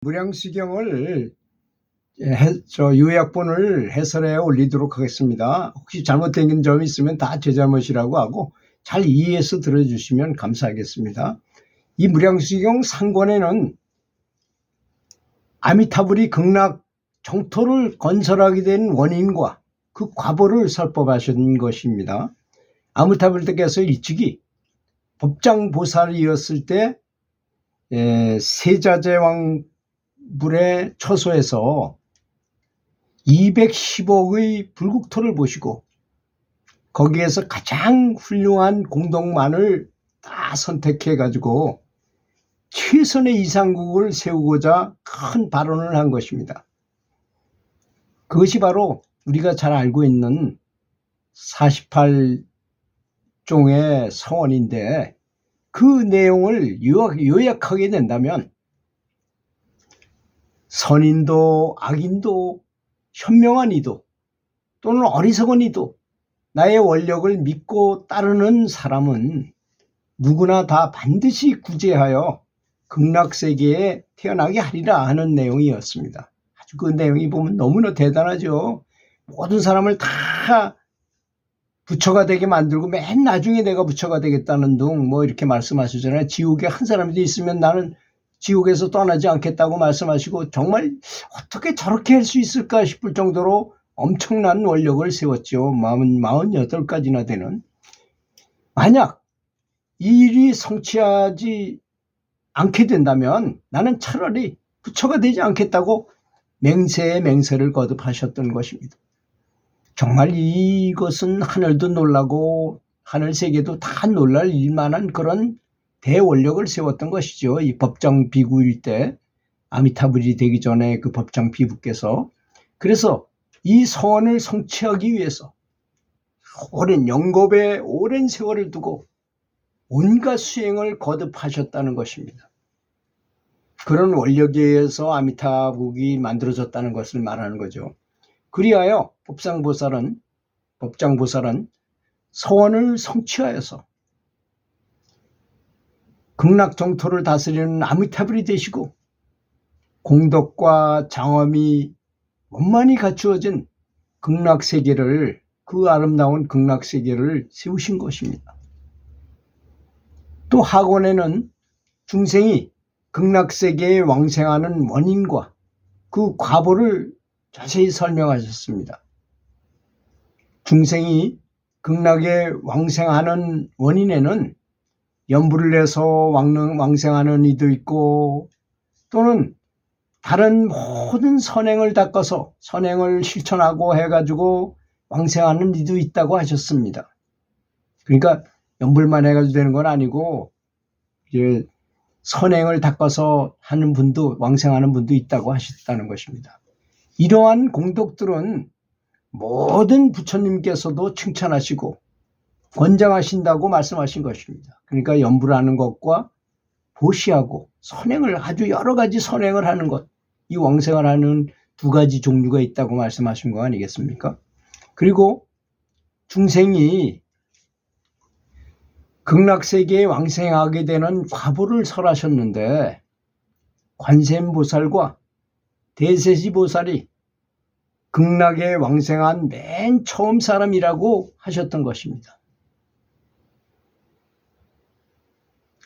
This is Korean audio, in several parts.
무량수경을 요약본을 해설해 올리도록 하겠습니다. 혹시 잘못된 점이 있으면 다 제 잘못이라고 하고 잘 이해해서 들어주시면 감사하겠습니다. 이 무량수경 상권에는 아미타불이 극락 정토를 건설하게 된 원인과 그 과보를 설법하신 것입니다. 아미타불께서 일찍이 법장보살이었을 때 세자재왕불에 처소해서 210억의 불국토를 보시고 거기에서 가장 훌륭한 공덕만을 다 선택해 가지고 최선의 이상국을 세우고자 큰 발언을 한 것입니다. 그것이 바로 우리가 잘 알고 있는 48종의 서원인데 그 내용을 요약하게 된다면 선인도 악인도 현명한 이도 또는 어리석은 이도 나의 원력을 믿고 따르는 사람은 누구나 다 반드시 구제하여 극락세계에 태어나게 하리라 하는 내용이었습니다. 아주 그 내용이 보면 너무나 대단하죠. 모든 사람을 다 부처가 되게 만들고 맨 나중에 내가 부처가 되겠다는 둥 뭐 이렇게 말씀하시잖아요. 지옥에 한 사람도 있으면 나는 지옥에서 떠나지 않겠다고 말씀하시고 정말 어떻게 저렇게 할 수 있을까 싶을 정도로 엄청난 원력을 세웠죠. 48가지나 되는. 만약 이 일이 성취하지 않게 된다면 나는 차라리 부처가 되지 않겠다고 맹세에 맹세를 거듭하셨던 것입니다. 정말 이것은 하늘도 놀라고 하늘세계도 다 놀랄 일만한 그런 대원력을 세웠던 것이죠. 이 법장 비구일 때 아미타불이 되기 전에 그 법장 비구께서 그래서 이 서원을 성취하기 위해서 오랜 영겁에 오랜 세월을 두고 온갖 수행을 거듭하셨다는 것입니다. 그런 원력에 의해서 아미타불이 만들어졌다는 것을 말하는 거죠. 그리하여 법장보살은 서원을 성취하여서 극락정토를 다스리는 아미타불이 되시고 공덕과 장엄이 원만히 갖추어진 극락세계를 그 아름다운 극락세계를 세우신 것입니다. 또 하권에는 중생이 극락세계에 왕생하는 원인과 그 과보를 자세히 설명하셨습니다. 중생이 극락에 왕생하는 원인에는 연부를 내서 왕생하는 이도 있고 또는 다른 모든 선행을 닦아서 선행을 실천하고 해가지고 왕생하는 이도 있다고 하셨습니다. 그러니까 연불만 해가지고 되는 건 아니고 선행을 닦아서 하는 분도 왕생하는 분도 있다고 하셨다는 것입니다. 이러한 공덕들은 모든 부처님께서도 칭찬하시고 권장하신다고 말씀하신 것입니다. 그러니까 연불하는 것과 보시하고 선행을 아주 여러 가지 선행을 하는 것, 이 왕생을 하는 두 가지 종류가 있다고 말씀하신 거 아니겠습니까? 그리고 중생이 극락세계에 왕생하게 되는 과보를 설하셨는데 관세음보살과 대세지보살이 극락에 왕생한 맨 처음 사람이라고 하셨던 것입니다.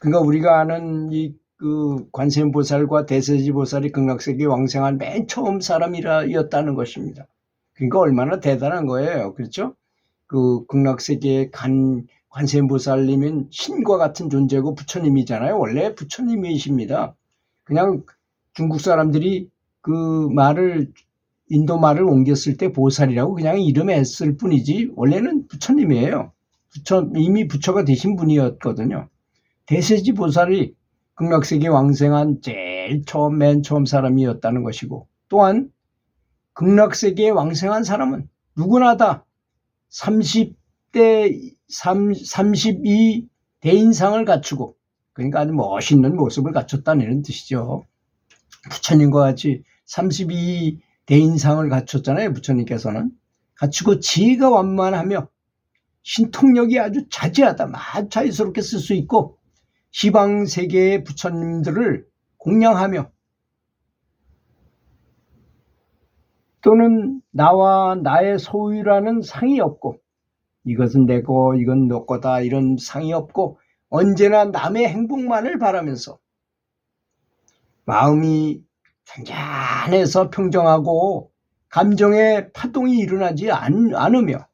그러니까 우리가 아는 그 관세음보살과 대세지보살이 극락세계에 왕생한 맨 처음 사람이었다는 것입니다. 그러니까 얼마나 대단한 거예요. 그렇죠? 그 극락세계에 간 관세음보살님은 신과 같은 존재고 부처님이잖아요. 원래 부처님이십니다. 그냥 중국 사람들이 그 말을 인도 말을 옮겼을 때 보살이라고 그냥 이름에 했을 뿐이지 원래는 부처님이에요. 이미 부처가 되신 분이었거든요. 대세지 보살이 극락세계 왕생한 제일 처음 맨 처음 사람이었다는 것이고 또한 극락세계에 왕생한 사람은 누구나 다 32 대인상을 갖추고 그러니까 아주 멋있는 모습을 갖췄다는 뜻이죠. 부처님과 같이 32 대인상을 갖췄잖아요. 부처님께서는 갖추고 지혜가 완만하며 신통력이 아주 자제하다 자유스럽게 쓸 수 있고 시방세계의 부처님들을 공양하며 또는 나와 나의 소유라는 상이 없고, 이것은 내 거, 이건 너 거다, 이런 상이 없고, 언제나 남의 행복만을 바라면서 마음이 잔잔해서 평정하고 감정의 파동이 일어나지 않으며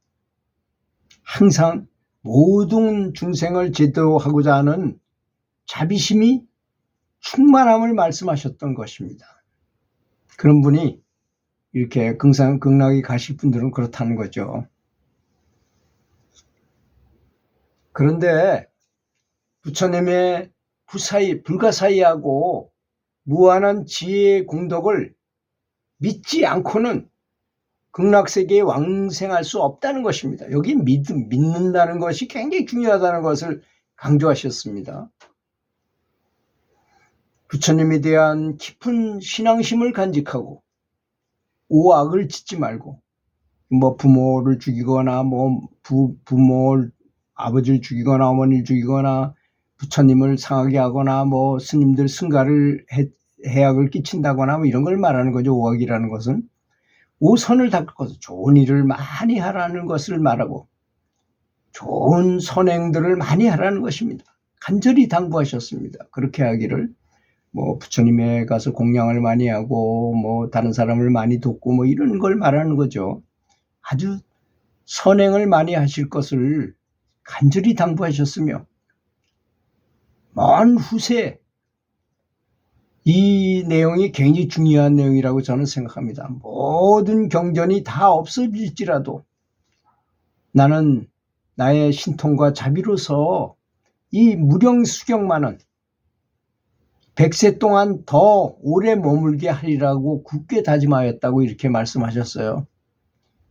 항상 모든 중생을 제도하고자 하는 자비심이 충만함을 말씀하셨던 것입니다. 그런 분이 이렇게 극락에 가실 분들은 그렇다는 거죠. 그런데 부처님의 불가사의하고 무한한 지혜의 공덕을 믿지 않고는 극락세계에 왕생할 수 없다는 것입니다. 여기 믿는다는 것이 굉장히 중요하다는 것을 강조하셨습니다. 부처님에 대한 깊은 신앙심을 간직하고 오악을 짓지 말고, 뭐 부모를 죽이거나 부모를 아버지를 죽이거나 어머니를 죽이거나 부처님을 상하게 하거나 뭐 스님들 승가를 해악을 끼친다거나 뭐 이런 걸 말하는 거죠. 오악이라는 것은 오선을 닦아서 좋은 일을 많이 하라는 것을 말하고 좋은 선행들을 많이 하라는 것입니다. 간절히 당부하셨습니다. 그렇게 하기를, 뭐 부처님에 가서 공양을 많이 하고 뭐 다른 사람을 많이 돕고 뭐 이런 걸 말하는 거죠. 아주 선행을 많이 하실 것을 간절히 당부하셨으며 먼 후세 이 내용이 굉장히 중요한 내용이라고 저는 생각합니다. 모든 경전이 다 없어질지라도 나는 나의 신통과 자비로서 이 무령수경만은 100세 동안 더 오래 머물게 하리라고 굳게 다짐하였다고 이렇게 말씀하셨어요.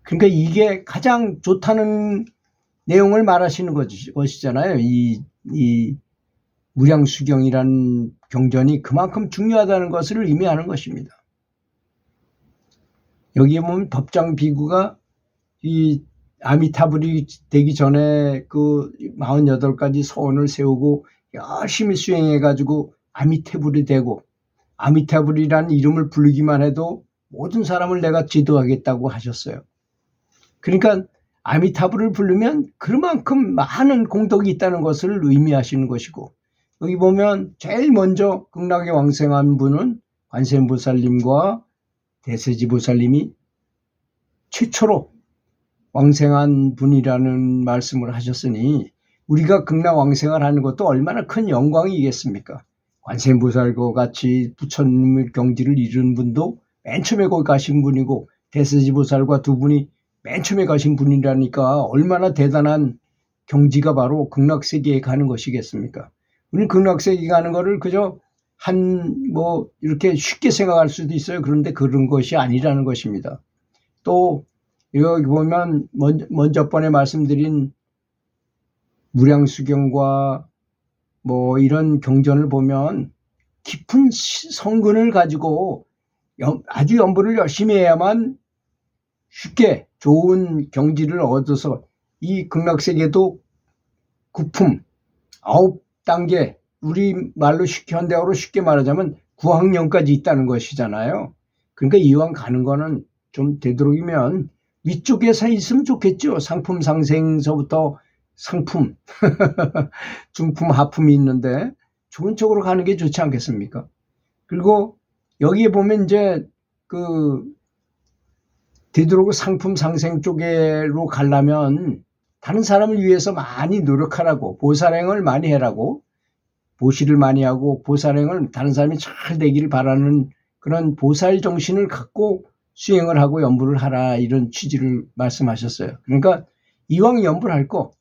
그러니까 이게 가장 좋다는 내용을 말하시는 것이잖아요. 이 무량수경이라는 경전이 그만큼 중요하다는 것을 의미하는 것입니다. 여기에 보면 법장 비구가 이 아미타불이 되기 전에 그 48가지 서원을 세우고 열심히 수행해가지고 아미타불이 되고, 아미타불이라는 이름을 부르기만 해도 모든 사람을 내가 지도하겠다고 하셨어요. 그러니까 아미타불을 부르면 그만큼 많은 공덕이 있다는 것을 의미하시는 것이고, 여기 보면 제일 먼저 극락에 왕생한 분은 관세음보살님과 대세지보살님이 최초로 왕생한 분이라는 말씀을 하셨으니 우리가 극락 왕생을 하는 것도 얼마나 큰 영광이겠습니까? 관세음보살과 같이 부처님의 경지를 이룬 분도 맨 처음에 거기 가신 분이고 대세지보살과 두 분이 맨 처음에 가신 분이라니까 얼마나 대단한 경지가 바로 극락세계에 가는 것이겠습니까? 우리는 극락세계 가는 거를 그저 뭐 이렇게 쉽게 생각할 수도 있어요. 그런데 그런 것이 아니라는 것입니다. 또 여기 보면 먼저 번에 말씀드린 무량수경과 뭐 이런 경전을 보면 깊은 성근을 가지고 아주 연부를 열심히 해야만 쉽게 좋은 경지를 얻어서 이 극락세계도 구품 9단계, 우리 말로 현대어로 쉽게 말하자면 9학년까지 있다는 것이잖아요. 그러니까 이왕 가는 거는 좀 되도록이면 위쪽에서 있으면 좋겠죠. 상품 상생서부터 상품, 중품, 하품이 있는데 좋은 쪽으로 가는 게 좋지 않겠습니까? 그리고 여기에 보면 이제 되도록 상품 상생 쪽으로 가려면 다른 사람을 위해서 많이 노력하라고, 보살행을 많이 해라고, 보시를 많이 하고 보살행을 다른 사람이 잘 되기를 바라는 그런 보살 정신을 갖고 수행을 하고 연부를 하라, 이런 취지를 말씀하셨어요. 그러니까 이왕 연부를 할 거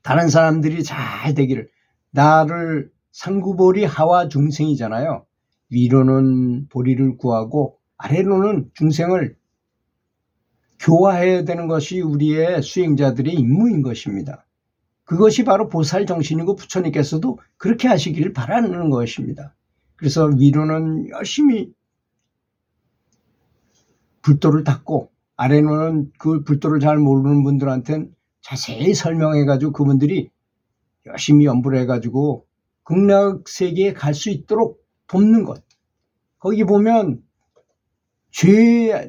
다른 사람들이 잘 되기를, 나를 상구보리 하와 중생이잖아요. 위로는 보리를 구하고 아래로는 중생을 교화해야 되는 것이 우리의 수행자들의 임무인 것입니다. 그것이 바로 보살 정신이고 부처님께서도 그렇게 하시길 바라는 것입니다. 그래서 위로는 열심히 불도를 닦고 아래로는 그 불도를 잘 모르는 분들한테는 자세히 설명해가지고 그분들이 열심히 연부를 해가지고 극락세계에 갈 수 있도록 돕는 것. 거기 보면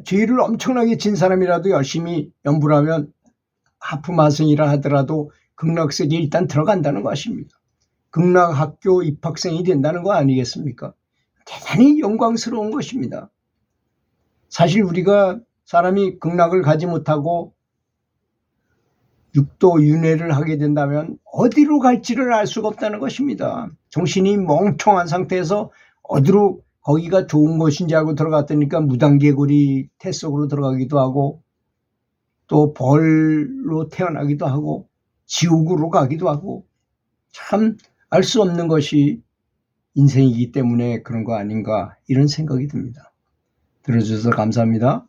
죄를 엄청나게 진 사람이라도 열심히 연부를 하면 하프마승이라 하더라도 극락세계에 일단 들어간다는 것입니다. 극락학교 입학생이 된다는 거 아니겠습니까? 대단히 영광스러운 것입니다. 사실 우리가 사람이 극락을 가지 못하고 육도 윤회를 하게 된다면 어디로 갈지를 알 수가 없다는 것입니다. 정신이 멍청한 상태에서 어디로 거기가 좋은 곳인지 알고 들어갔더니까 무당개구리 태 속으로 들어가기도 하고 또 벌로 태어나기도 하고 지옥으로 가기도 하고 참 알 수 없는 것이 인생이기 때문에 그런 거 아닌가 이런 생각이 듭니다. 들어주셔서 감사합니다.